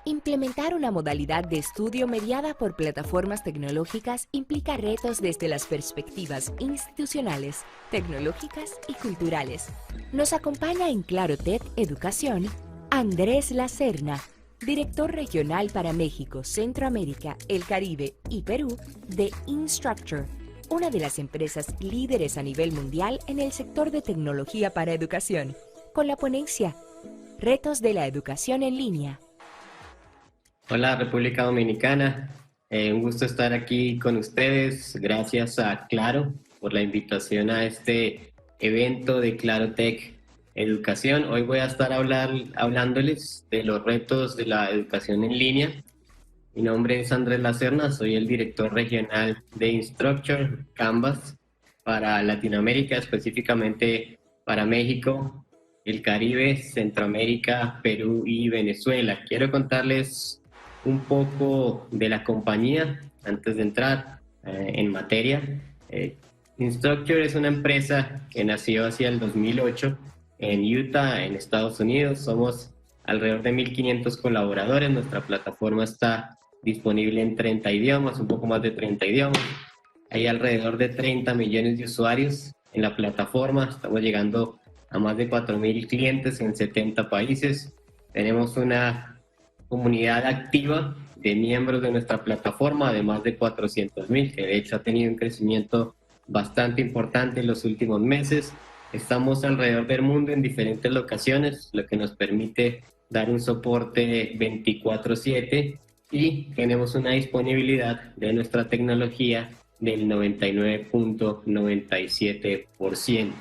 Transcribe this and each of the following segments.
Implementar una modalidad de estudio mediada por plataformas tecnológicas implica retos desde las perspectivas institucionales, tecnológicas y culturales. Nos acompaña en Clarotec Educación Andrés Lacerna, director regional para México, Centroamérica, el Caribe y Perú de Instructure, una de las empresas líderes a nivel mundial en el sector de tecnología para educación, con la ponencia Retos de la educación en línea. Hola República Dominicana, un gusto estar aquí con ustedes. Gracias a Claro por la invitación a este evento de Clarotec Educación. Hoy voy a estar hablándoles de los retos de la educación en línea. Mi nombre es Andrés Lacerna, soy el director regional de Instructure Canvas para Latinoamérica, específicamente para México, el Caribe, Centroamérica, Perú y Venezuela. Quiero contarles un poco de la compañía antes de entrar en materia. Instructure es una empresa que nació hacia el 2008 en Utah, en Estados Unidos. Somos alrededor de 1.500 colaboradores. Nuestra plataforma está disponible en 30 idiomas, un poco más de 30 idiomas. Hay alrededor de 30 millones de usuarios en la plataforma. Estamos llegando a más de 4.000 clientes en 70 países. Tenemos una comunidad activa de miembros de nuestra plataforma de más de 400.000, que de hecho ha tenido un crecimiento bastante importante en los últimos meses. Estamos alrededor del mundo en diferentes locaciones, lo que nos permite dar un soporte 24/7 y tenemos una disponibilidad de nuestra tecnología del 99.97%.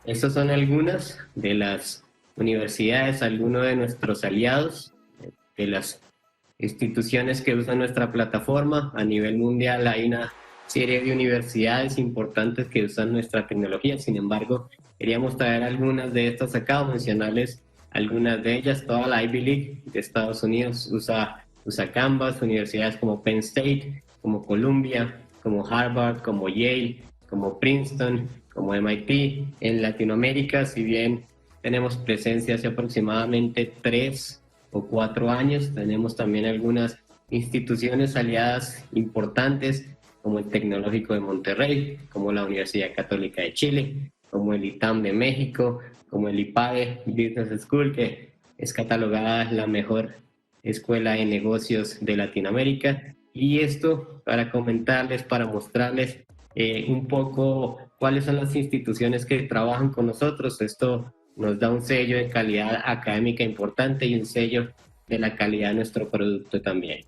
Estas son algunas de las universidades, algunos de nuestros aliados, de las instituciones que usan nuestra plataforma. A nivel mundial hay una serie de universidades importantes que usan nuestra tecnología. Sin embargo, queríamos traer algunas de estas acá, mencionarles algunas de ellas. Toda la Ivy League de Estados Unidos usa Canvas, universidades como Penn State, como Columbia, como Harvard, como Yale, como Princeton, como MIT. En Latinoamérica, si bien tenemos presencia hace aproximadamente 3 o 4 años, tenemos también algunas instituciones aliadas importantes como el Tecnológico de Monterrey, como la Universidad Católica de Chile, como el ITAM de México, como el IPADE Business School, que es catalogada la mejor escuela de negocios de Latinoamérica. Y esto para comentarles, para mostrarles un poco cuáles son las instituciones que trabajan con nosotros. Esto nos da un sello de calidad académica importante y un sello de la calidad de nuestro producto también.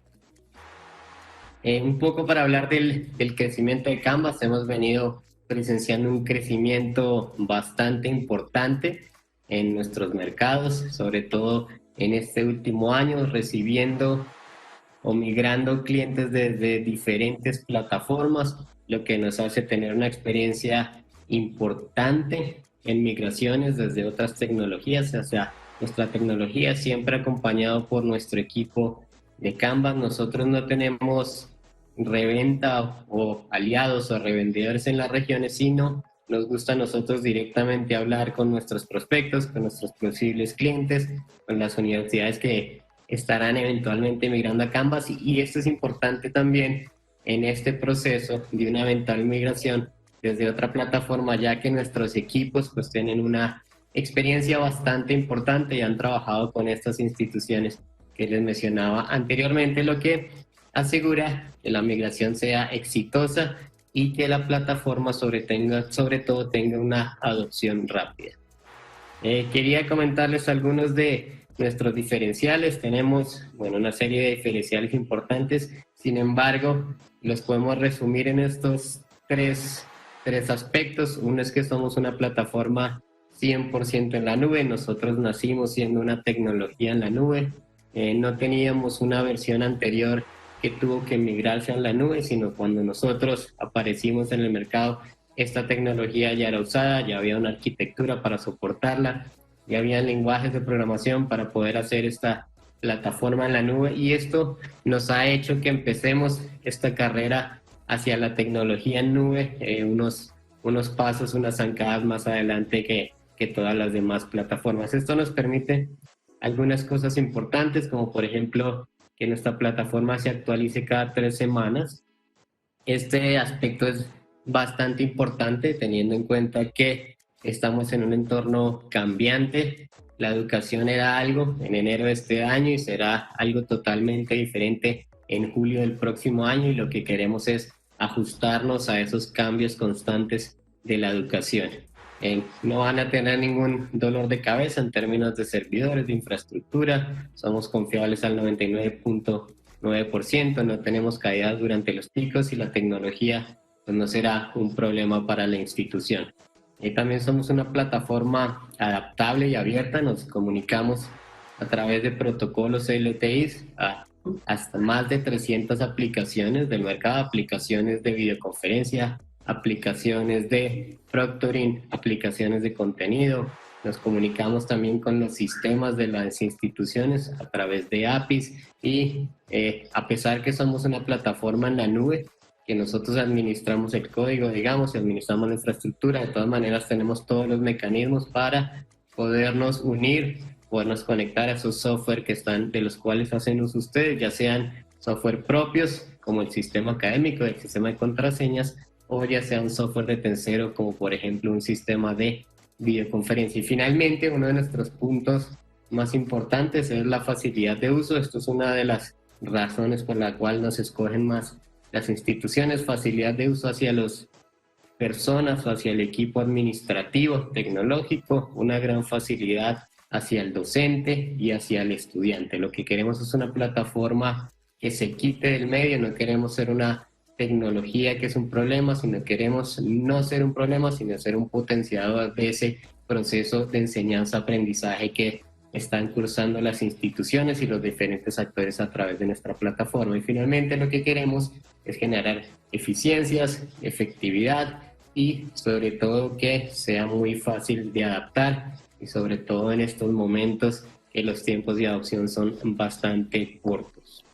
Un poco para hablar del crecimiento de Canvas, hemos venido presenciando un crecimiento bastante importante en nuestros mercados, sobre todo en este último año, recibiendo o migrando clientes desde diferentes plataformas, lo que nos hace tener una experiencia importante en migraciones desde otras tecnologías. O sea, nuestra tecnología siempre acompañado por nuestro equipo de Canvas. Nosotros no tenemos reventa o aliados o revendedores en las regiones, sino nos gusta a nosotros directamente hablar con nuestros prospectos, con nuestros posibles clientes, con las universidades que estarán eventualmente migrando a Canvas. Y esto es importante también en este proceso de una eventual migración desde otra plataforma, ya que nuestros equipos pues tienen una experiencia bastante importante y han trabajado con estas instituciones que les mencionaba anteriormente, lo que asegura que la migración sea exitosa y que la plataforma sobre todo tenga una adopción rápida. Quería comentarles algunos de nuestros diferenciales. Tenemos una serie de diferenciales importantes, sin embargo los podemos resumir en estos tres aspectos. Uno es que somos una plataforma 100% en la nube. Nosotros nacimos siendo una tecnología en la nube. No teníamos una versión anterior que tuvo que migrarse a la nube, sino cuando nosotros aparecimos en el mercado, esta tecnología ya era usada, ya había una arquitectura para soportarla, ya había lenguajes de programación para poder hacer esta plataforma en la nube, y esto nos ha hecho que empecemos esta carrera hacia la tecnología en nube, unos pasos, unas zancadas más adelante que todas las demás plataformas. Esto nos permite algunas cosas importantes, como por ejemplo que nuestra plataforma se actualice cada 3 semanas. Este aspecto es bastante importante teniendo en cuenta que estamos en un entorno cambiante. La educación era algo en enero de este año y será algo totalmente diferente en julio del próximo año, y lo que queremos es ajustarnos a esos cambios constantes de la educación. No van a tener ningún dolor de cabeza en términos de servidores, de infraestructura. Somos confiables al 99.9%, no tenemos caídas durante los picos y la tecnología pues, no será un problema para la institución. También somos una plataforma adaptable y abierta, nos comunicamos a través de protocolos LTIs a hasta más de 300 aplicaciones del mercado, aplicaciones de videoconferencia, aplicaciones de proctoring, aplicaciones de contenido. Nos comunicamos también con los sistemas de las instituciones a través de APIs y a pesar que somos una plataforma en la nube, que nosotros administramos el código, digamos, y administramos la infraestructura, de todas maneras tenemos todos los mecanismos para podernos unir, podernos conectar a esos software que están, de los cuales hacen uso ustedes, ya sean software propios, como el sistema académico, el sistema de contraseñas, o ya sea un software de tercero, como por ejemplo un sistema de videoconferencia. Y finalmente, uno de nuestros puntos más importantes es la facilidad de uso. Esto es una de las razones por la cual nos escogen más las instituciones, facilidad de uso hacia las personas o hacia el equipo administrativo, tecnológico, una gran facilidad hacia el docente y hacia el estudiante. Lo que queremos es una plataforma que se quite del medio, no queremos ser una tecnología que es un problema, sino queremos no ser un problema, sino ser un potenciador de ese proceso de enseñanza-aprendizaje que están cursando las instituciones y los diferentes actores a través de nuestra plataforma. Y finalmente lo que queremos es generar eficiencias, efectividad y sobre todo que sea muy fácil de adaptar, y sobre todo en estos momentos que los tiempos de adopción son bastante cortos.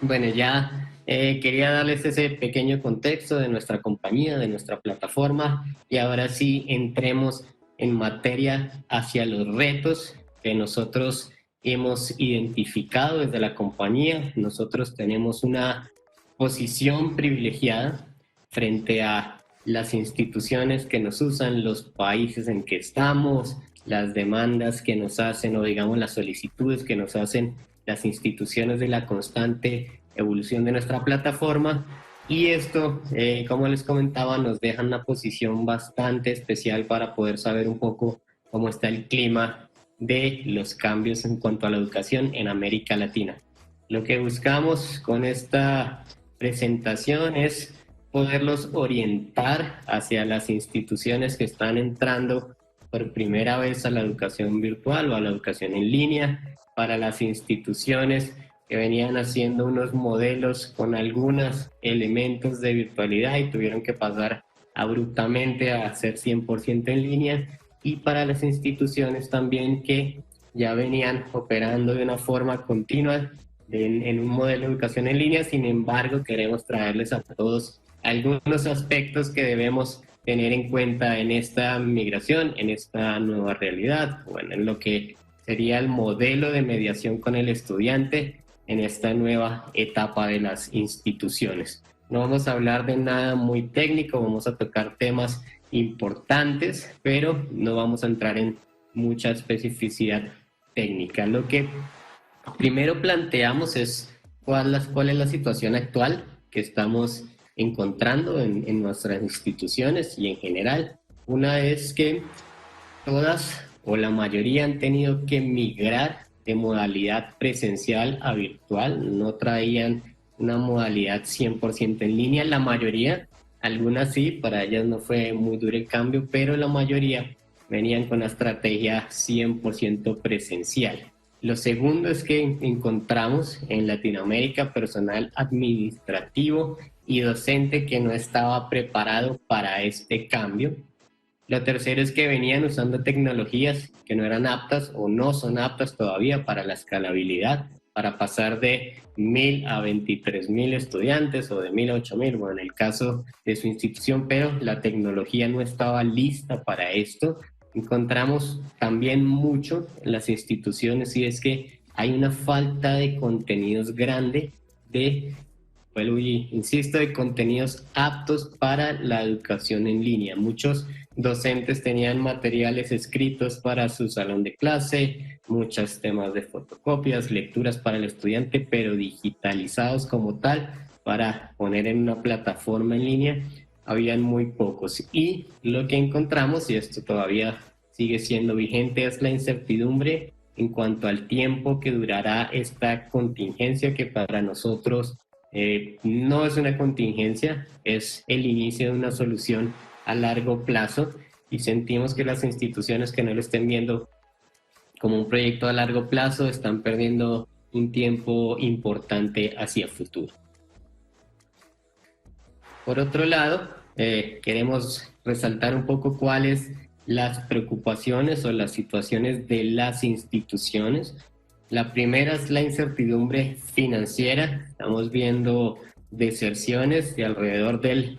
Bueno, ya quería darles ese pequeño contexto de nuestra compañía, de nuestra plataforma, y ahora sí entremos en materia hacia los retos que nosotros hemos identificado desde la compañía. Nosotros tenemos una posición privilegiada frente a las instituciones que nos usan, los países en que estamos, las demandas que nos hacen o digamos las solicitudes que nos hacen las instituciones de la constante evolución de nuestra plataforma. Y esto, como les comentaba, nos deja una posición bastante especial para poder saber un poco cómo está el clima de los cambios en cuanto a la educación en América Latina. Lo que buscamos con esta presentación es poderlos orientar hacia las instituciones que están entrando por primera vez a la educación virtual o a la educación en línea, para las instituciones que venían haciendo unos modelos con algunos elementos de virtualidad y tuvieron que pasar abruptamente a hacer 100% en línea, y para las instituciones también que ya venían operando de una forma continua en un modelo de educación en línea. Sin embargo, queremos traerles a todos algunos aspectos que debemos tener en cuenta en esta migración, en esta nueva realidad, bueno, en lo que sería el modelo de mediación con el estudiante en esta nueva etapa de las instituciones. No vamos a hablar de nada muy técnico, vamos a tocar temas importantes, pero no vamos a entrar en mucha especificidad técnica. Lo que primero planteamos es cuál es la situación actual que estamos encontrando en nuestras instituciones y en general. Una es que todas o la mayoría han tenido que migrar de modalidad presencial a virtual, no traían una modalidad 100% en línea, la mayoría, algunas sí, para ellas no fue muy duro el cambio, pero la mayoría venían con la estrategia 100% presencial. Lo segundo es que encontramos en Latinoamérica personal administrativo y docente que no estaba preparado para este cambio. Lo tercero es que venían usando tecnologías que no eran aptas o no son aptas todavía para la escalabilidad, para pasar de 1.000 a 23.000 estudiantes o de 1.000 a 8.000, bueno, en el caso de su institución, pero la tecnología no estaba lista para esto. encontramos también mucho en las instituciones, y es que hay una falta de contenidos grande vuelvo y insisto, de contenidos aptos para la educación en línea. Muchos docentes tenían materiales escritos para su salón de clase, muchos temas de fotocopias, lecturas para el estudiante, pero digitalizados como tal para poner en una plataforma en línea, habían muy pocos. Y lo que encontramos, y esto todavía sigue siendo vigente, es la incertidumbre en cuanto al tiempo que durará esta contingencia, que para nosotros no es una contingencia, es el inicio de una solución a largo plazo, y sentimos que las instituciones que no lo estén viendo como un proyecto a largo plazo están perdiendo un tiempo importante hacia el futuro. Por otro lado, queremos resaltar un poco cuáles las preocupaciones o las situaciones de las instituciones. La primera es la incertidumbre financiera. Estamos viendo deserciones de alrededor del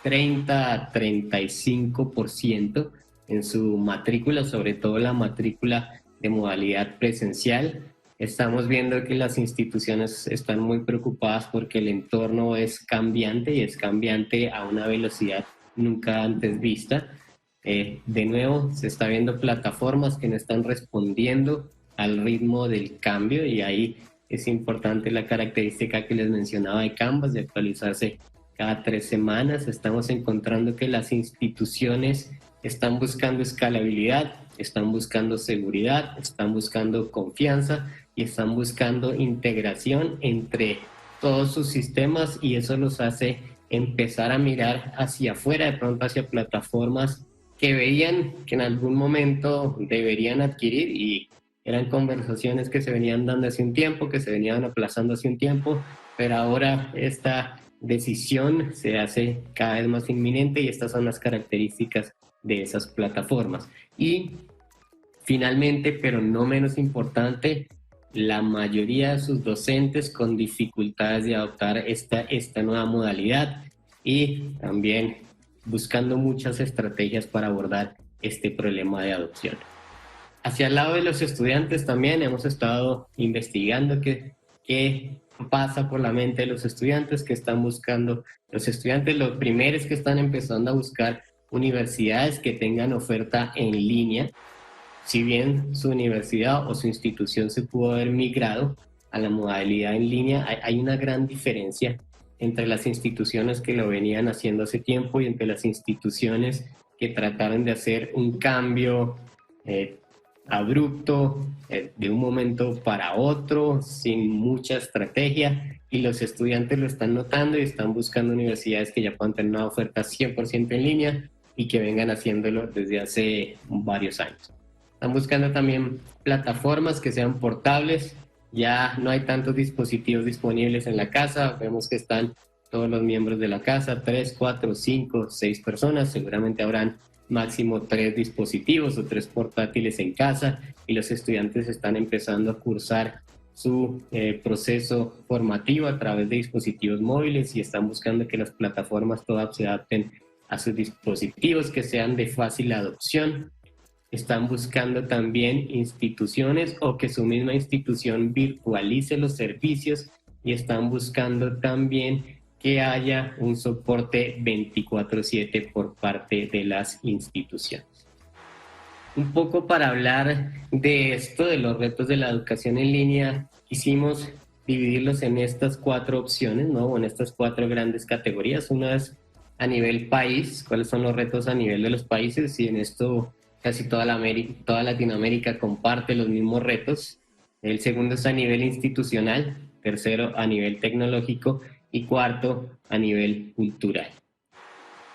30 a 35% en su matrícula, sobre todo la matrícula de modalidad presencial. Estamos viendo que las instituciones están muy preocupadas porque el entorno es cambiante, y es cambiante a una velocidad nunca antes vista. De nuevo, se está viendo plataformas que no están respondiendo al ritmo del cambio, y ahí es importante la característica que les mencionaba de Canvas, de actualizarse cada 3 semanas. Estamos encontrando que las instituciones están buscando escalabilidad, están buscando seguridad, están buscando confianza y están buscando integración entre todos sus sistemas, y eso los hace empezar a mirar hacia afuera, de pronto hacia plataformas que veían que en algún momento deberían adquirir, y eran conversaciones que se venían dando hace un tiempo, que se venían aplazando hace un tiempo, pero ahora esta decisión se hace cada vez más inminente, y estas son las características de esas plataformas. Y finalmente, pero no menos importante, la mayoría de sus docentes con dificultades de adoptar esta nueva modalidad, y también buscando muchas estrategias para abordar este problema de adopción. Hacia el lado de los estudiantes también hemos estado investigando qué pasa por la mente de los estudiantes, que están buscando los estudiantes. Los primeros que están empezando a buscar universidades que tengan oferta en línea. Si bien su universidad o su institución se pudo haber migrado a la modalidad en línea, hay una gran diferencia entre las instituciones que lo venían haciendo hace tiempo y entre las instituciones que trataron de hacer un cambio abrupto, de un momento para otro, sin mucha estrategia, y los estudiantes lo están notando y están buscando universidades que ya puedan tener una oferta 100% en línea y que vengan haciéndolo desde hace varios años. Están buscando también plataformas que sean portables. Ya no hay tantos dispositivos disponibles en la casa. Vemos que están todos los miembros de la casa, 3, 4, 5, 6 personas. Seguramente habrán máximo 3 dispositivos o 3 portátiles en casa, y los estudiantes están empezando a cursar su proceso formativo a través de dispositivos móviles, y están buscando que las plataformas todas se adapten a sus dispositivos, que sean de fácil adopción. Están buscando también instituciones o que su misma institución virtualice los servicios, y están buscando también que haya un soporte 24/7 por parte de las instituciones. Un poco para hablar de esto, de los retos de la educación en línea, quisimos dividirlos en estas 4 opciones, ¿no? O en estas 4 grandes categorías. Una es a nivel país, cuáles son los retos a nivel de los países, y en esto casi toda Latinoamérica comparte los mismos retos. El segundo es a nivel institucional, tercero a nivel tecnológico y cuarto a nivel cultural.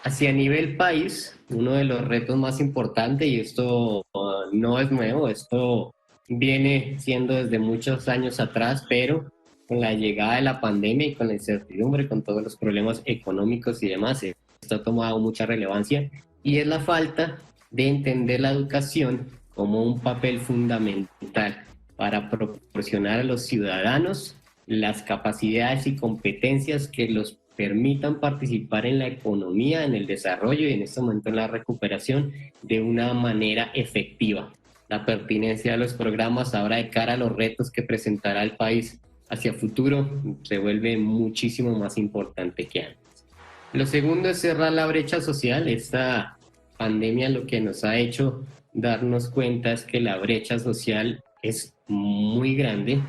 Hacia nivel país, uno de los retos más importantes, y esto no es nuevo, esto viene siendo desde muchos años atrás, pero con la llegada de la pandemia y con la incertidumbre, con todos los problemas económicos y demás, esto ha tomado mucha relevancia, y es la falta de entender la educación como un papel fundamental para proporcionar a los ciudadanos las capacidades y competencias que los permitan participar en la economía, en el desarrollo y en este momento en la recuperación de una manera efectiva. La pertinencia de los programas ahora de cara a los retos que presentará el país hacia futuro se vuelve muchísimo más importante que antes. Lo segundo es cerrar la brecha social. Esta pandemia lo que nos ha hecho darnos cuenta es que la brecha social es muy grande,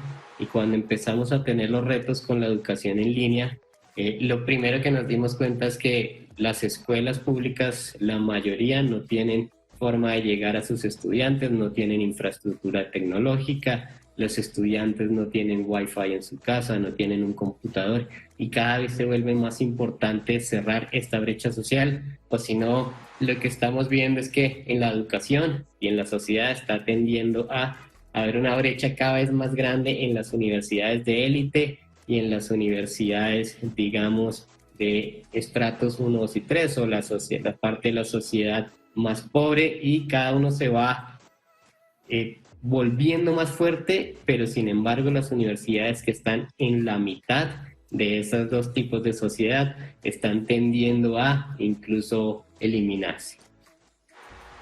y cuando empezamos a tener los retos con la educación en línea, lo primero que nos dimos cuenta es que las escuelas públicas, la mayoría no tienen forma de llegar a sus estudiantes, no tienen infraestructura tecnológica, los estudiantes no tienen wifi en su casa, no tienen un computador, y cada vez se vuelve más importante cerrar esta brecha social, o si no, lo que estamos viendo es que en la educación y en la sociedad está tendiendo a haber una brecha cada vez más grande en las universidades de élite y en las universidades, digamos, de estratos 1, 2 y 3, o la parte de la sociedad más pobre, y cada uno se va volviendo más fuerte, pero sin embargo las universidades que están en la mitad de esos dos tipos de sociedad están tendiendo a incluso eliminarse.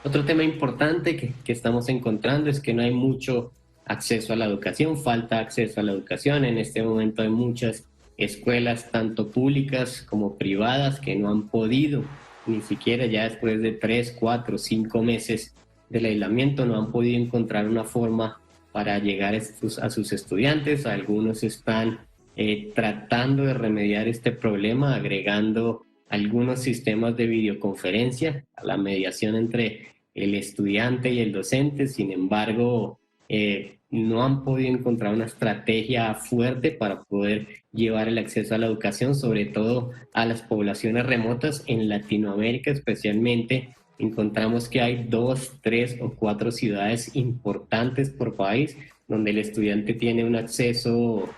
Otro tema importante que estamos encontrando es que no hay mucho acceso a la educación, falta acceso a la educación. En este momento hay muchas escuelas, tanto públicas como privadas, que no han podido, ni siquiera ya después de 3, 4, 5 meses del aislamiento, no han podido encontrar una forma para llegar a sus estudiantes. Algunos están tratando de remediar este problema, agregando algunos sistemas de videoconferencia a la mediación entre el estudiante y el docente. Sin embargo, no han podido encontrar una estrategia fuerte para poder llevar el acceso a la educación, sobre todo a las poblaciones remotas. En Latinoamérica especialmente, encontramos que hay 2, 3 o 4 ciudades importantes por país donde el estudiante tiene un acceso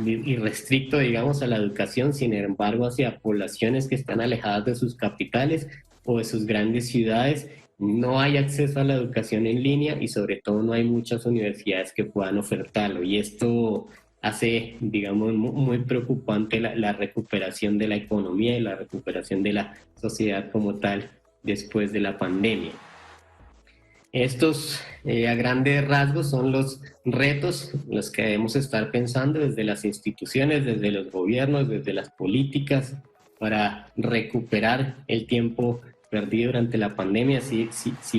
irrestricto, digamos, a la educación. Sin embargo, hacia poblaciones que están alejadas de sus capitales o de sus grandes ciudades, no hay acceso a la educación en línea, y sobre todo no hay muchas universidades que puedan ofertarlo, y esto hace, digamos, muy preocupante la recuperación de la economía y la recuperación de la sociedad como tal después de la pandemia. Estos a grandes rasgos son los retos los que debemos estar pensando desde las instituciones, desde los gobiernos, desde las políticas, para recuperar el tiempo perdido durante la pandemia, si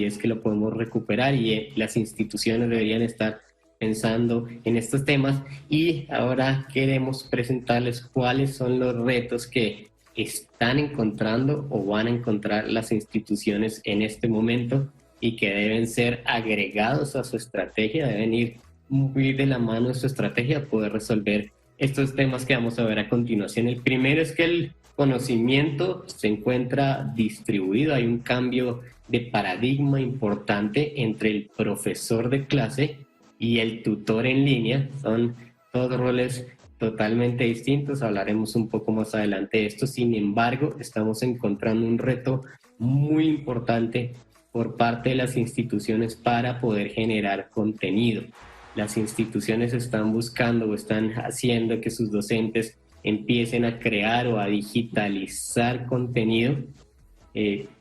es que lo podemos recuperar, y las instituciones deberían estar pensando en estos temas. Y ahora queremos presentarles cuáles son los retos que están encontrando o van a encontrar las instituciones en este momento, y que deben ser agregados a su estrategia, deben ir muy de la mano de su estrategia, poder resolver estos temas que vamos a ver a continuación. El primero es que el conocimiento se encuentra distribuido, hay un cambio de paradigma importante entre el profesor de clase y el tutor en línea. Son dos roles totalmente distintos, hablaremos un poco más adelante de esto. Sin embargo, estamos encontrando un reto muy importante por parte de las instituciones para poder generar contenido. Las instituciones están buscando o están haciendo que sus docentes empiecen a crear o a digitalizar contenido.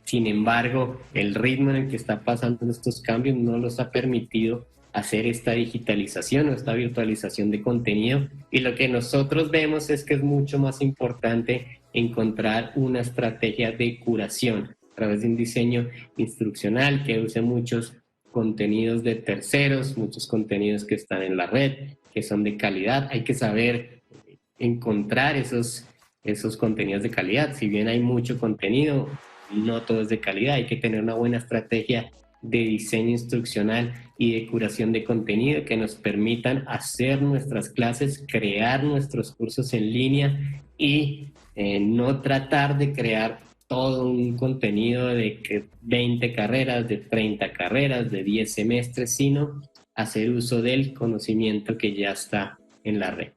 Sin embargo, el ritmo en el que está pasando estos cambios no los ha permitido hacer esta digitalización o esta virtualización de contenido, y lo que nosotros vemos es que es mucho más importante encontrar una estrategia de curación a través de un diseño instruccional que use muchos contenidos de terceros, muchos contenidos que están en la red, que son de calidad. Hay que saber encontrar esos contenidos de calidad. Si bien hay mucho contenido, no todo es de calidad. Hay que tener una buena estrategia de diseño instruccional y de curación de contenido que nos permitan hacer nuestras clases, crear nuestros cursos en línea, y no tratar de crear todo un contenido de 20 carreras, de 30 carreras, de 10 semestres, sino hacer uso del conocimiento que ya está en la red.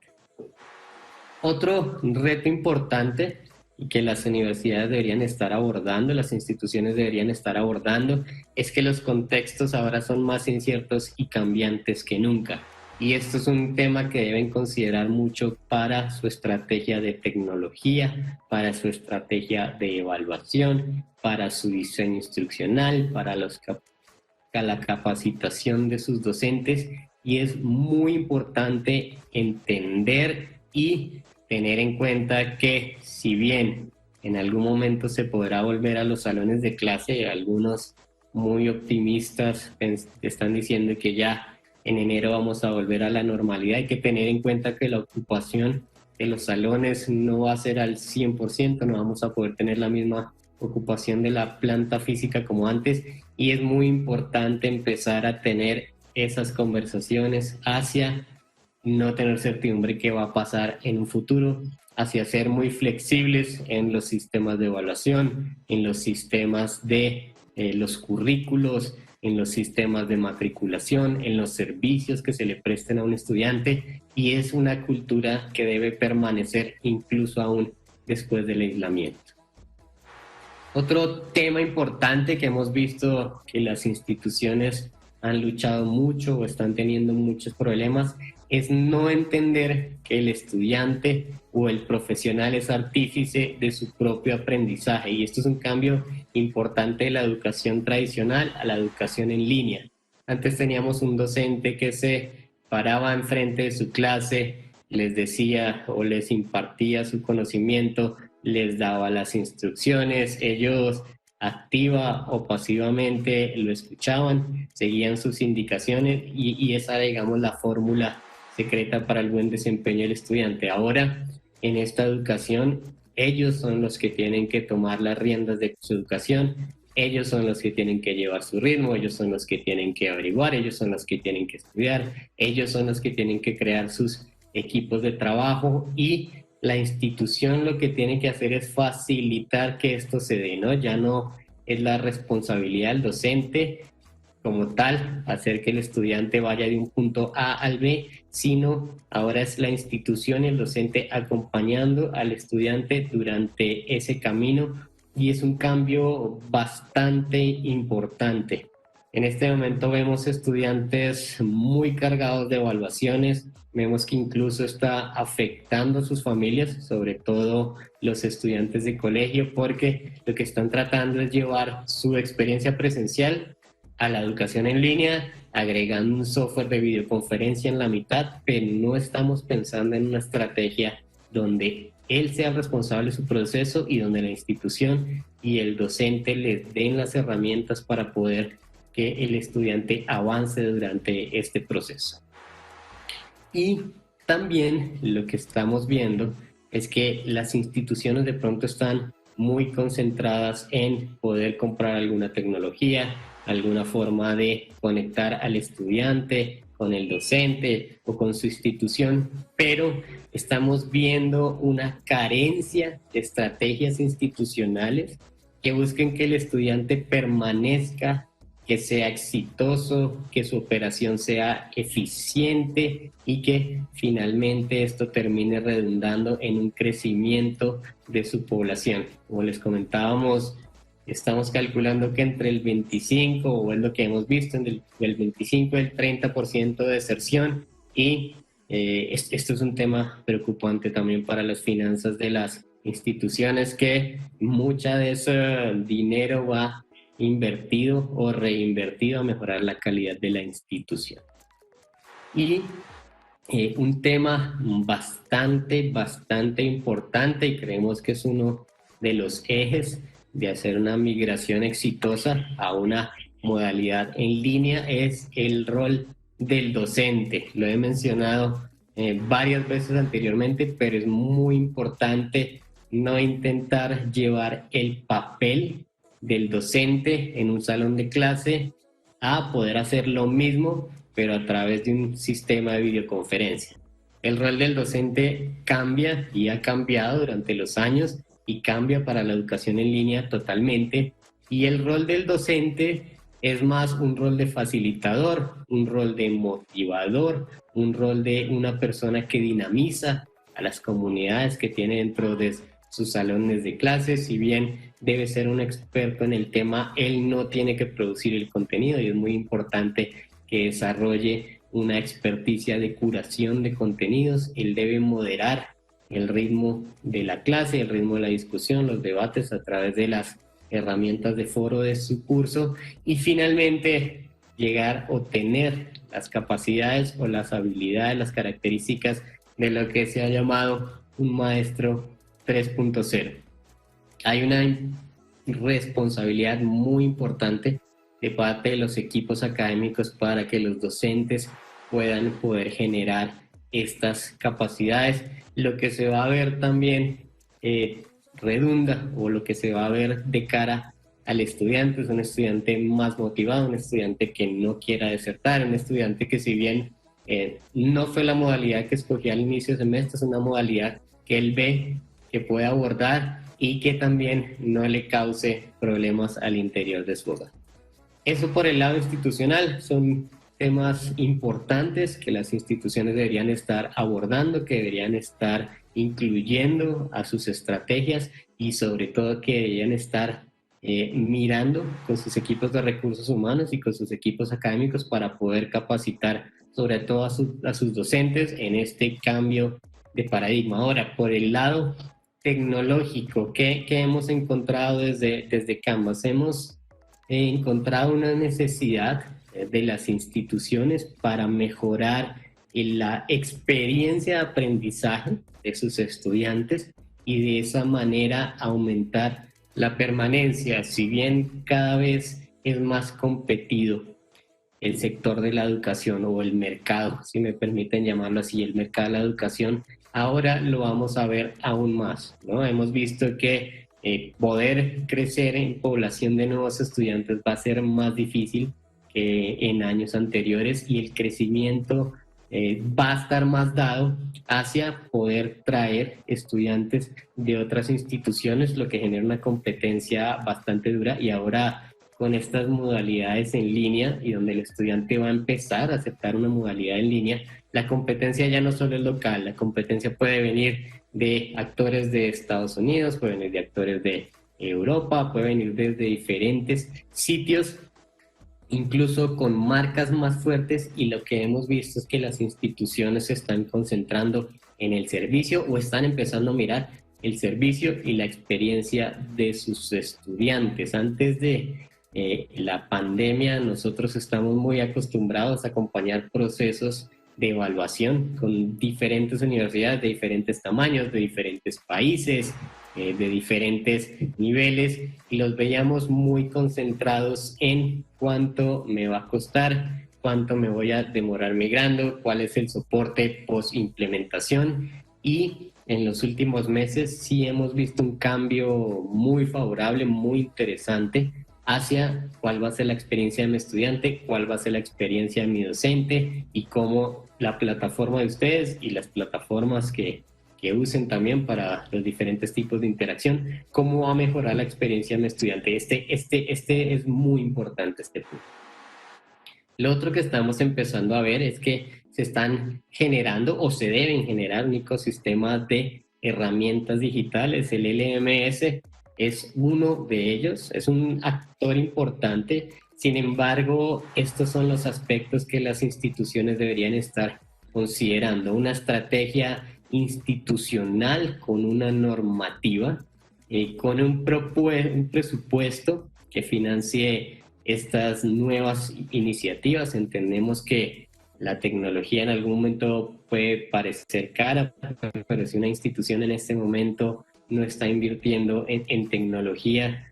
Otro reto importante y que las universidades deberían estar abordando, las instituciones deberían estar abordando, es que los contextos ahora son más inciertos y cambiantes que nunca. Y esto es un tema que deben considerar mucho para su estrategia de tecnología, para su estrategia de evaluación, para su diseño instruccional, para la capacitación de sus docentes. Y es muy importante entender y tener en cuenta que, si bien en algún momento se podrá volver a los salones de clase, algunos muy optimistas están diciendo que ya en enero vamos a volver a la normalidad. Hay que tener en cuenta que la ocupación de los salones no va a ser al 100%, no vamos a poder tener la misma ocupación de la planta física como antes, y es muy importante empezar a tener esas conversaciones hacia no tener certidumbre qué va a pasar en un futuro, hacia ser muy flexibles en los sistemas de evaluación, en los sistemas de los currículos, en los sistemas de matriculación, en los servicios que se le presten a un estudiante, y es una cultura que debe permanecer incluso aún después del aislamiento. Otro tema importante que hemos visto que las instituciones han luchado mucho o están teniendo muchos problemas es no entender que el estudiante o el profesional es artífice de su propio aprendizaje, y esto es un cambio importante de la educación tradicional a la educación en línea. Antes teníamos un docente que se paraba enfrente de su clase, les decía o les impartía su conocimiento, les daba las instrucciones, ellos activa o pasivamente lo escuchaban, seguían sus indicaciones, y esa, digamos, la fórmula secreta para el buen desempeño del estudiante. Ahora, en esta educación, ellos son los que tienen que tomar las riendas de su educación, ellos son los que tienen que llevar su ritmo, ellos son los que tienen que averiguar, ellos son los que tienen que estudiar, ellos son los que tienen que crear sus equipos de trabajo, y la institución lo que tiene que hacer es facilitar que esto se dé, ¿no? Ya no es la responsabilidad del docente como tal hacer que el estudiante vaya de un punto A al B, sino ahora es la institución y el docente acompañando al estudiante durante ese camino, y es un cambio bastante importante. En este momento vemos estudiantes muy cargados de evaluaciones, vemos que incluso está afectando a sus familias, sobre todo los estudiantes de colegio, porque lo que están tratando es llevar su experiencia presencial a la educación en línea, agregando un software de videoconferencia en la mitad, pero no estamos pensando en una estrategia donde él sea el responsable de su proceso y donde la institución y el docente le den las herramientas para poder que el estudiante avance durante este proceso. Y también lo que estamos viendo es que las instituciones de pronto están muy concentradas en poder comprar alguna tecnología, alguna forma de conectar al estudiante con el docente o con su institución, pero estamos viendo una carencia de estrategias institucionales que busquen que el estudiante permanezca, que sea exitoso, que su operación sea eficiente y que finalmente esto termine redundando en un crecimiento de su población. Como les comentábamos, estamos calculando que entre el 25, o es lo que hemos visto, entre el 25 y el 30% de deserción, y esto es un tema preocupante también para las finanzas de las instituciones, que mucha de ese dinero va invertido o reinvertido a mejorar la calidad de la institución. Y un tema bastante importante, y creemos que es uno de los ejes de hacer una migración exitosa a una modalidad en línea, es el rol del docente. Lo he mencionado varias veces anteriormente, pero es muy importante no intentar llevar el papel del docente en un salón de clase a poder hacer lo mismo, pero a través de un sistema de videoconferencia. El rol del docente cambia y ha cambiado durante los años, y cambia para la educación en línea totalmente, y el rol del docente es más un rol de facilitador, un rol de motivador, un rol de una persona que dinamiza a las comunidades que tiene dentro de sus salones de clases. Si bien debe ser un experto en el tema, él no tiene que producir el contenido, y es muy importante que desarrolle una experticia de curación de contenidos. Él debe moderar el ritmo de la clase, el ritmo de la discusión, los debates a través de las herramientas de foro de su curso y finalmente llegar o tener las capacidades o las habilidades, las características de lo que se ha llamado un maestro 3.0. Hay una responsabilidad muy importante de parte de los equipos académicos para que los docentes puedan poder generar estas capacidades. Lo que se va a ver también redunda, o lo que se va a ver de cara al estudiante es un estudiante más motivado, un estudiante que no quiera desertar, un estudiante que, si bien no fue la modalidad que escogí al inicio del semestre, es una modalidad que él ve que puede abordar y que también no le cause problemas al interior de su hogar. Eso por el lado institucional. Son temas importantes que las instituciones deberían estar abordando, que deberían estar incluyendo a sus estrategias y sobre todo que deberían estar mirando con sus equipos de recursos humanos y con sus equipos académicos para poder capacitar sobre todo a sus docentes en este cambio de paradigma. Ahora, por el lado tecnológico, ¿qué hemos encontrado desde Canvas? Hemos encontrado una necesidad de las instituciones para mejorar la experiencia de aprendizaje de sus estudiantes y de esa manera aumentar la permanencia. Si bien cada vez es más competido el sector de la educación, o el mercado, si me permiten llamarlo así, el mercado de la educación, ahora lo vamos a ver aún más, ¿no? Hemos visto que poder crecer en población de nuevos estudiantes va a ser más difícil que en años anteriores, y el crecimiento va a estar más dado hacia poder traer estudiantes de otras instituciones, lo que genera una competencia bastante dura. Y ahora, con estas modalidades en línea, y donde el estudiante va a empezar a aceptar una modalidad en línea, la competencia ya no solo es local, la competencia puede venir de actores de Estados Unidos, puede venir de actores de Europa, puede venir desde diferentes sitios, incluso con marcas más fuertes, y lo que hemos visto es que las instituciones se están concentrando en el servicio, o están empezando a mirar el servicio y la experiencia de sus estudiantes. Antes de la pandemia, nosotros estamos muy acostumbrados a acompañar procesos de evaluación con diferentes universidades de diferentes tamaños, de diferentes países, de diferentes niveles, y los veíamos muy concentrados en cuánto me va a costar, cuánto me voy a demorar migrando, cuál es el soporte post implementación. Y en los últimos meses sí hemos visto un cambio muy favorable, muy interesante, hacia cuál va a ser la experiencia de mi estudiante, cuál va a ser la experiencia de mi docente, y cómo la plataforma de ustedes y las plataformas que usen también para los diferentes tipos de interacción, cómo va a mejorar la experiencia de mi estudiante. Este es muy importante, este punto. Lo otro que estamos empezando a ver es que se están generando, o se deben generar, un ecosistema de herramientas digitales. El LMS es uno de ellos, es un actor importante. Sin embargo, estos son los aspectos que las instituciones deberían estar considerando: una estrategia institucional con una normativa, con un presupuesto que financie estas nuevas iniciativas. Entendemos que la tecnología en algún momento puede parecer cara, pero si una institución en este momento no está invirtiendo en tecnología,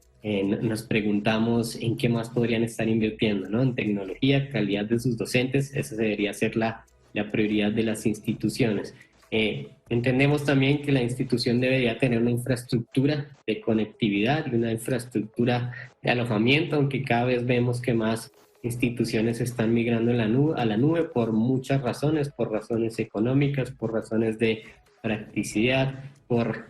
nos preguntamos en qué más podrían estar invirtiendo, ¿no? En tecnología, calidad de sus docentes. Esa debería ser la prioridad de las instituciones. Entendemos también que la institución debería tener una infraestructura de conectividad y una infraestructura de alojamiento, aunque cada vez vemos que más instituciones están migrando a la nube por muchas razones, por razones económicas, por razones de practicidad, por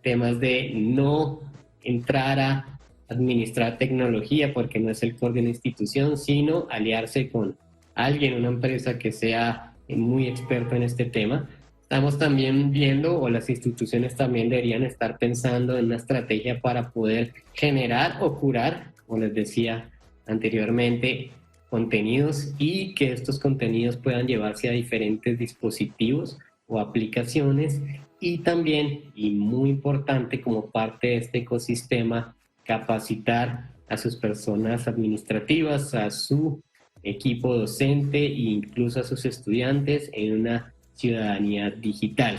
temas de no entrar a administrar tecnología porque no es el core de una institución, sino aliarse con alguien, una empresa que sea muy experto en este tema. Estamos también viendo, o las instituciones también deberían estar pensando en una estrategia para poder generar o curar, como les decía anteriormente, contenidos y que estos contenidos puedan llevarse a diferentes dispositivos o aplicaciones, y también, y muy importante como parte de este ecosistema, capacitar a sus personas administrativas, a su equipo docente e incluso a sus estudiantes en una ciudadanía digital.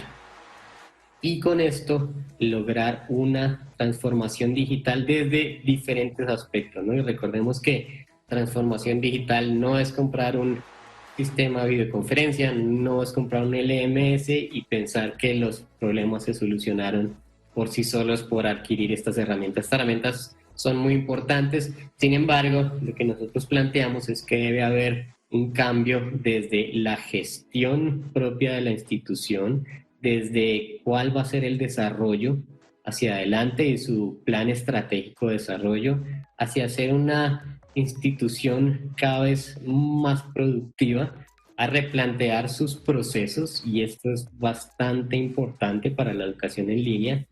Y con esto lograr una transformación digital desde diferentes aspectos, ¿no? Y recordemos que transformación digital no es comprar un sistema de videoconferencia, no es comprar un LMS y pensar que los problemas se solucionaron por sí solos por adquirir estas herramientas. Estas herramientas son muy importantes, sin embargo, lo que nosotros planteamos es que debe haber un cambio desde la gestión propia de la institución, desde cuál va a ser el desarrollo hacia adelante y su plan estratégico de desarrollo, hacia ser una institución cada vez más productiva, a replantear sus procesos, y esto es bastante importante para la educación en línea,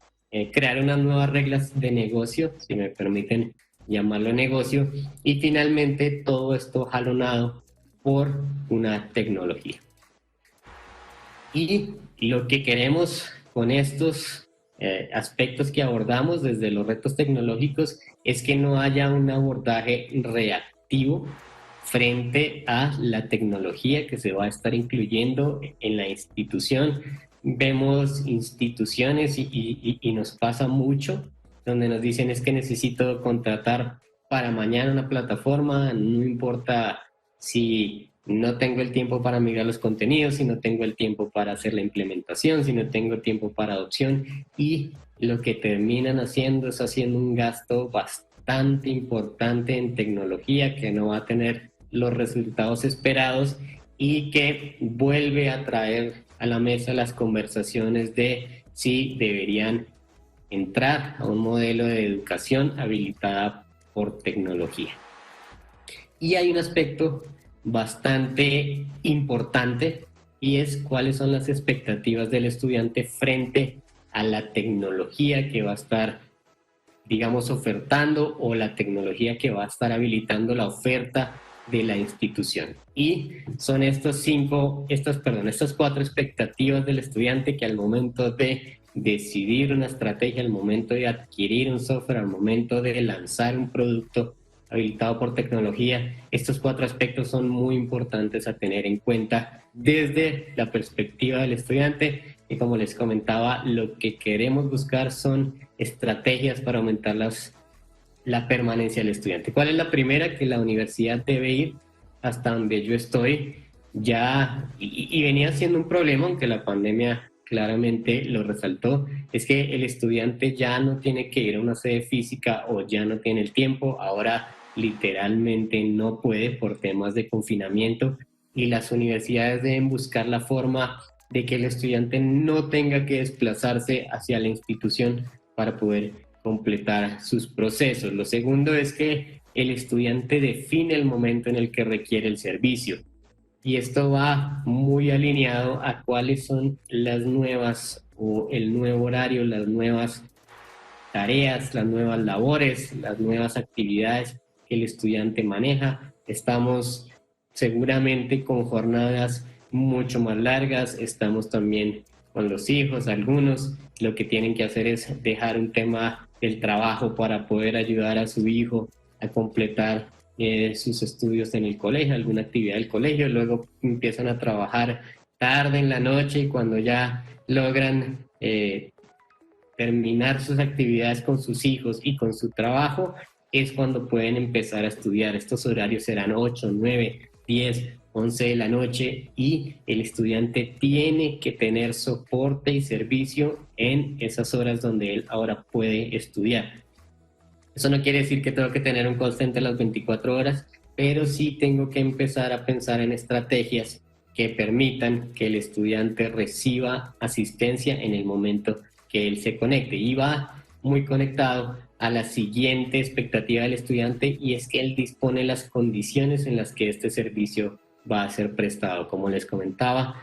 crear unas nuevas reglas de negocio, si me permiten llamarlo negocio, y finalmente todo esto jalonado por una tecnología. Y lo que queremos con estos aspectos que abordamos desde los retos tecnológicos es que no haya un abordaje reactivo frente a la tecnología que se va a estar incluyendo en la institución. Vemos instituciones y nos pasa mucho donde nos dicen es que necesito contratar para mañana una plataforma, no importa si no tengo el tiempo para migrar los contenidos, si no tengo el tiempo para hacer la implementación, si no tengo tiempo para adopción, y lo que terminan haciendo es haciendo un gasto bastante importante en tecnología que no va a tener los resultados esperados y que vuelve a traer a la mesa las conversaciones de si deberían entrar a un modelo de educación habilitada por tecnología. Y hay un aspecto bastante importante, y es cuáles son las expectativas del estudiante frente a la tecnología que va a estar, digamos, ofertando, o la tecnología que va a estar habilitando la oferta de la institución. Y son estas cuatro expectativas del estudiante que al momento de decidir una estrategia, al momento de adquirir un software, al momento de lanzar un producto habilitado por tecnología, estos cuatro aspectos son muy importantes a tener en cuenta desde la perspectiva del estudiante. Y como les comentaba, lo que queremos buscar son estrategias para aumentar la permanencia del estudiante. ¿Cuál es la primera? Que la universidad debe ir hasta donde yo estoy ya, y venía siendo un problema, aunque la pandemia claramente lo resaltó, es que el estudiante ya no tiene que ir a una sede física o ya no tiene el tiempo, ahora literalmente no puede por temas de confinamiento, y las universidades deben buscar la forma de que el estudiante no tenga que desplazarse hacia la institución para poder completar sus procesos. Lo segundo es que el estudiante define el momento en el que requiere el servicio, y esto va muy alineado a cuáles son las nuevas o el nuevo horario, las nuevas tareas, las nuevas labores, las nuevas actividades que el estudiante maneja. Estamos seguramente con jornadas mucho más largas, estamos también con los hijos, algunos lo que tienen que hacer es dejar un tema del trabajo para poder ayudar a su hijo a completar sus estudios en el colegio, alguna actividad del colegio, luego empiezan a trabajar tarde en la noche, y cuando ya logran terminar sus actividades con sus hijos y con su trabajo, es cuando pueden empezar a estudiar. Estos horarios serán 8, 9, 10, 11 de la noche, y el estudiante tiene que tener soporte y servicio en esas horas donde él ahora puede estudiar. Eso no quiere decir que tengo que tener un call center las 24 horas, pero sí tengo que empezar a pensar en estrategias que permitan que el estudiante reciba asistencia en el momento que él se conecte. Y va muy conectado a la siguiente expectativa del estudiante, y es que él dispone las condiciones en las que este servicio va a ser prestado. Como les comentaba,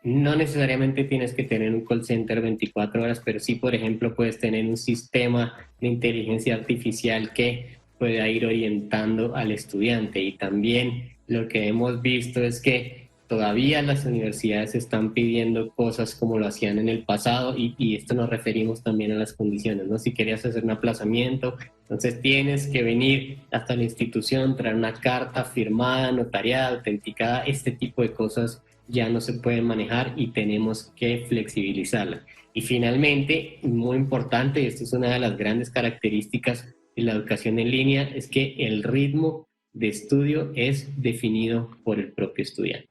no necesariamente tienes que tener un call center 24 horas, pero sí, por ejemplo, puedes tener un sistema de inteligencia artificial que pueda ir orientando al estudiante. Y también lo que hemos visto es que todavía las universidades están pidiendo cosas como lo hacían en el pasado, y esto nos referimos también a las condiciones, ¿no? Si querías hacer un aplazamiento, entonces tienes que venir hasta la institución, traer una carta firmada, notariada, autenticada. Este tipo de cosas ya no se pueden manejar y tenemos que flexibilizarla. Y finalmente, muy importante, y esto es una de las grandes características de la educación en línea, es que el ritmo de estudio es definido por el propio estudiante.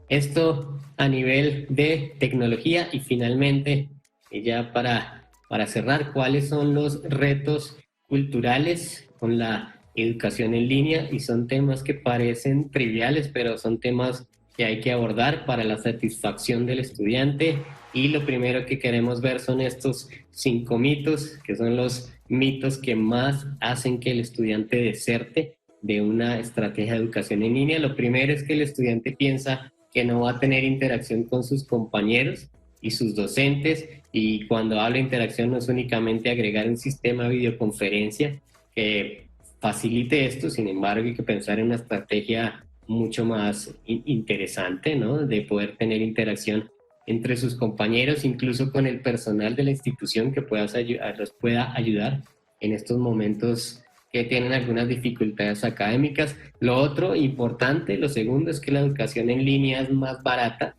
Esto a nivel de tecnología. Y finalmente, ya para cerrar, ¿cuáles son los retos culturales con la educación en línea? Y son temas que parecen triviales, pero son temas que hay que abordar para la satisfacción del estudiante. Y lo primero que queremos ver son estos 5 mitos, que son los mitos que más hacen que el estudiante deserte de una estrategia de educación en línea. Lo primero es que el estudiante piensa que no va a tener interacción con sus compañeros y sus docentes, y cuando hablo de interacción no es únicamente agregar un sistema de videoconferencia que facilite esto. Sin embargo, hay que pensar en una estrategia mucho más interesante, ¿no? De poder tener interacción entre sus compañeros, incluso con el personal de la institución que los pueda ayudar en estos momentos que tienen algunas dificultades académicas. Lo otro importante, lo segundo, es que la educación en línea es más barata,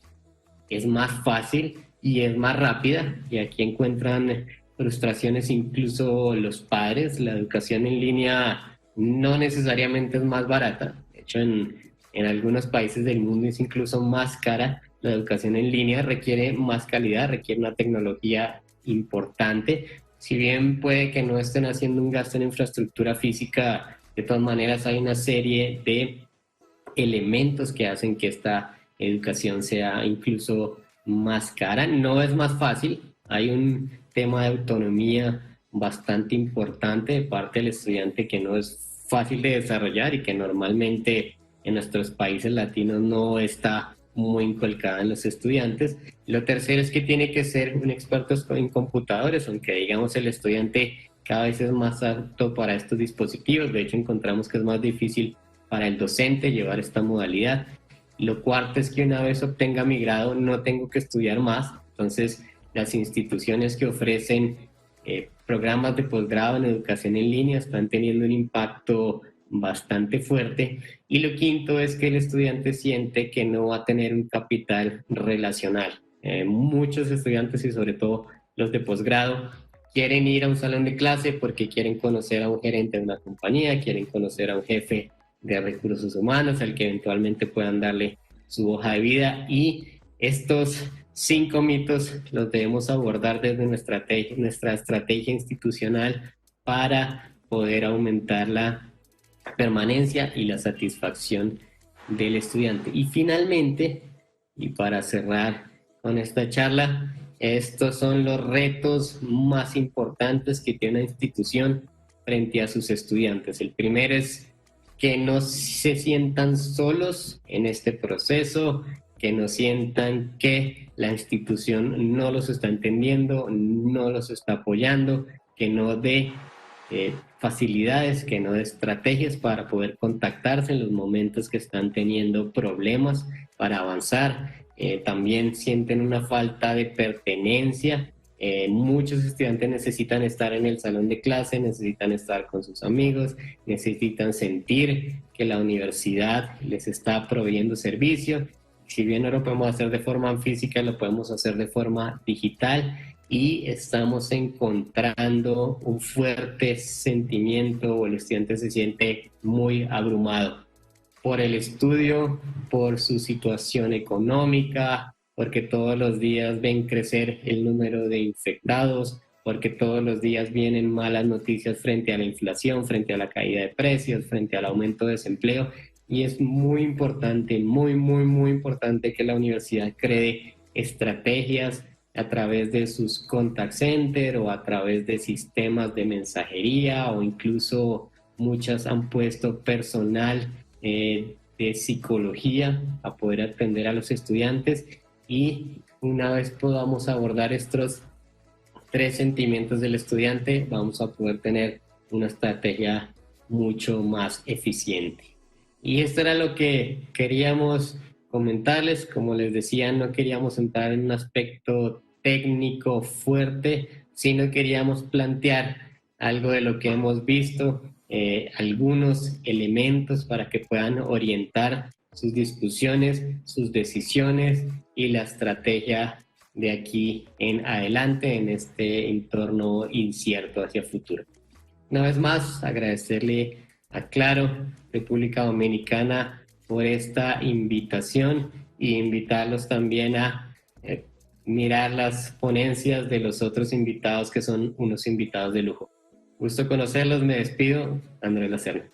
es más fácil y es más rápida, y aquí encuentran frustraciones incluso los padres. La educación en línea no necesariamente es más barata, de hecho en algunos países del mundo es incluso más cara. La educación en línea requiere más calidad, requiere una tecnología importante. Si bien puede que no estén haciendo un gasto en infraestructura física, de todas maneras hay una serie de elementos que hacen que esta educación sea incluso más cara. No es más fácil, hay un tema de autonomía bastante importante de parte del estudiante que no es fácil de desarrollar y que normalmente en nuestros países latinos no está muy inculcada en los estudiantes. Lo tercero es que tiene que ser un experto en computadores, aunque digamos el estudiante cada vez es más apto para estos dispositivos. De hecho, encontramos que es más difícil para el docente llevar esta modalidad. Lo cuarto es que una vez obtenga mi grado no tengo que estudiar más. Entonces, las instituciones que ofrecen programas de posgrado en educación en línea están teniendo un impacto bastante fuerte. Y lo quinto es que el estudiante siente que no va a tener un capital relacional. Muchos estudiantes, y sobre todo los de posgrado, quieren ir a un salón de clase porque quieren conocer a un gerente de una compañía, quieren conocer a un jefe de recursos humanos al que eventualmente puedan darle su hoja de vida. Y estos 5 mitos los debemos abordar desde nuestra estrategia institucional para poder aumentar la permanencia y la satisfacción del estudiante. Y finalmente, y para cerrar con esta charla, estos son los retos más importantes que tiene una institución frente a sus estudiantes. El primero es que no se sientan solos en este proceso, que no sientan que la institución no los está entendiendo, no los está apoyando, que no dé facilidades, que no dé estrategias para poder contactarse en los momentos que están teniendo problemas para avanzar. También sienten una falta de pertenencia. Muchos estudiantes necesitan estar en el salón de clase, necesitan estar con sus amigos, necesitan sentir que la universidad les está proveyendo servicio. Si bien no lo podemos hacer de forma física, lo podemos hacer de forma digital, y estamos encontrando un fuerte sentimiento, o el estudiante se siente muy abrumado por el estudio, por su situación económica, porque todos los días ven crecer el número de infectados, porque todos los días vienen malas noticias frente a la inflación, frente a la caída de precios, frente al aumento de desempleo. Y es muy importante, muy importante que la universidad cree estrategias a través de sus contact center o a través de sistemas de mensajería, o incluso muchas han puesto personal de psicología a poder atender a los estudiantes. Y una vez podamos abordar estos 3 sentimientos del estudiante, vamos a poder tener una estrategia mucho más eficiente. Y esto era lo que queríamos comentarles. Como les decía, no queríamos entrar en un aspecto técnico fuerte, sino queríamos plantear algo de lo que hemos visto, algunos elementos para que puedan orientar sus discusiones, sus decisiones y la estrategia de aquí en adelante en este entorno incierto hacia el futuro. Una vez más, agradecerle a Claro, República Dominicana, por esta invitación y invitarlos también a mirar las ponencias de los otros invitados que son unos invitados de lujo. Gusto conocerlos, me despido, Andrés Lacerda.